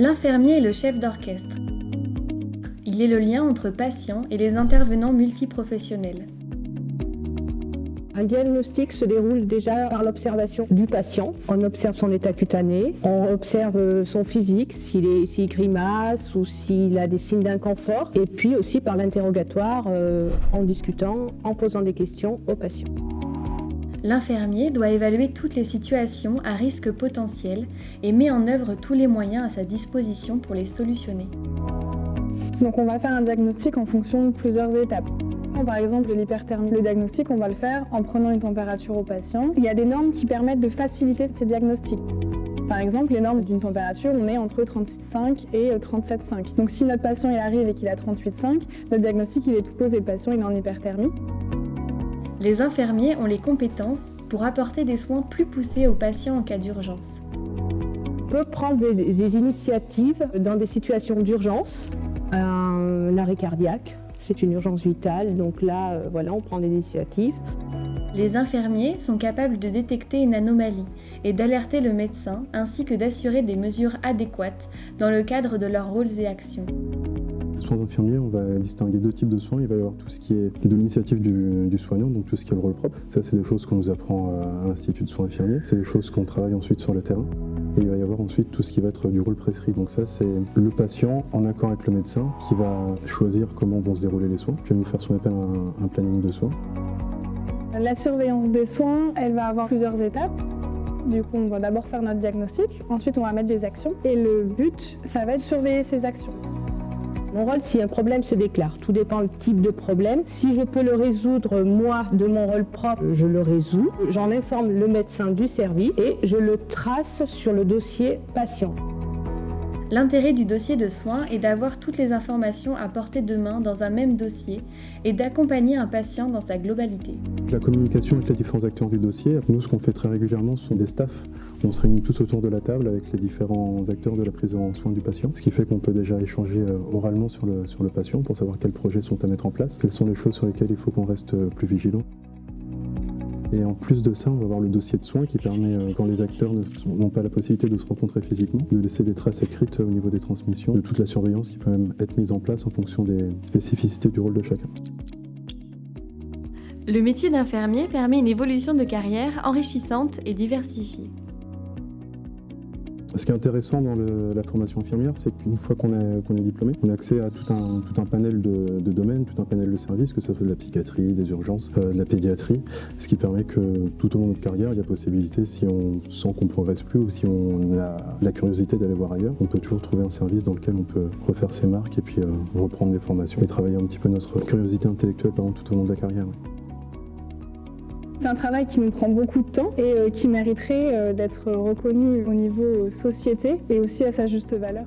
L'infirmier est le chef d'orchestre. Il est le lien entre patients et les intervenants multiprofessionnels. Un diagnostic se déroule déjà par l'observation du patient. On observe son état cutané, on observe son physique, s'il grimace ou s'il a des signes d'inconfort, et puis aussi par l'interrogatoire en discutant, en posant des questions au patient. L'infirmier doit évaluer toutes les situations à risque potentiel et met en œuvre tous les moyens à sa disposition pour les solutionner. Donc on va faire un diagnostic en fonction de plusieurs étapes. Par exemple, de l'hyperthermie. Le diagnostic, on va le faire en prenant une température au patient. Il y a des normes qui permettent de faciliter ces diagnostics. Par exemple, les normes d'une température, on est entre 36,5 et 37,5. Donc si notre patient il arrive et qu'il a 38,5, notre diagnostic il est tout posé, le patient il est en hyperthermie. Les infirmiers ont les compétences pour apporter des soins plus poussés aux patients en cas d'urgence. On peut prendre des initiatives dans des situations d'urgence, un arrêt cardiaque. C'est une urgence vitale, donc là, on prend des initiatives. Les infirmiers sont capables de détecter une anomalie et d'alerter le médecin, ainsi que d'assurer des mesures adéquates dans le cadre de leurs rôles et actions. Soins infirmiers, on va distinguer deux types de soins. Il va y avoir tout ce qui est de l'initiative du soignant, donc tout ce qui est le rôle propre. Ça, c'est des choses qu'on nous apprend à l'Institut de soins infirmiers. C'est des choses qu'on travaille ensuite sur le terrain. Et il va y avoir ensuite tout ce qui va être du rôle prescrit. Donc ça, c'est le patient en accord avec le médecin qui va choisir comment vont se dérouler les soins. Puis il va nous faire ce qu'on appelle un planning de soins. La surveillance des soins, elle va avoir plusieurs étapes. Du coup, on va d'abord faire notre diagnostic, ensuite on va mettre des actions. Et le but, ça va être de surveiller ces actions. Mon rôle, si un problème se déclare, tout dépend du type de problème. Si je peux le résoudre, moi, de mon rôle propre, je le résous. J'en informe le médecin du service et je le trace sur le dossier patient. L'intérêt du dossier de soins est d'avoir toutes les informations à portée de main dans un même dossier et d'accompagner un patient dans sa globalité. La communication avec les différents acteurs du dossier, nous ce qu'on fait très régulièrement ce sont des staffs. On se réunit tous autour de la table avec les différents acteurs de la prise en soin du patient, ce qui fait qu'on peut déjà échanger oralement sur le patient pour savoir quels projets sont à mettre en place, quelles sont les choses sur lesquelles il faut qu'on reste plus vigilant. Et en plus de ça, on va avoir le dossier de soins qui permet, quand les acteurs n'ont pas la possibilité de se rencontrer physiquement, de laisser des traces écrites au niveau des transmissions, de toute la surveillance qui peut même être mise en place en fonction des spécificités du rôle de chacun. Le métier d'infirmier permet une évolution de carrière enrichissante et diversifiée. Ce qui est intéressant dans la formation infirmière, c'est qu'une fois qu'on est diplômé, on a accès à tout un panel de domaines, tout un panel de services, que ce soit de la psychiatrie, des urgences, de la pédiatrie, ce qui permet que tout au long de notre carrière, il y a possibilité, si on sent qu'on ne progresse plus ou si on a la curiosité d'aller voir ailleurs, on peut toujours trouver un service dans lequel on peut refaire ses marques et puis reprendre des formations et travailler un petit peu notre curiosité intellectuelle tout au long de la carrière. C'est un travail qui nous prend beaucoup de temps et qui mériterait d'être reconnu au niveau société et aussi à sa juste valeur.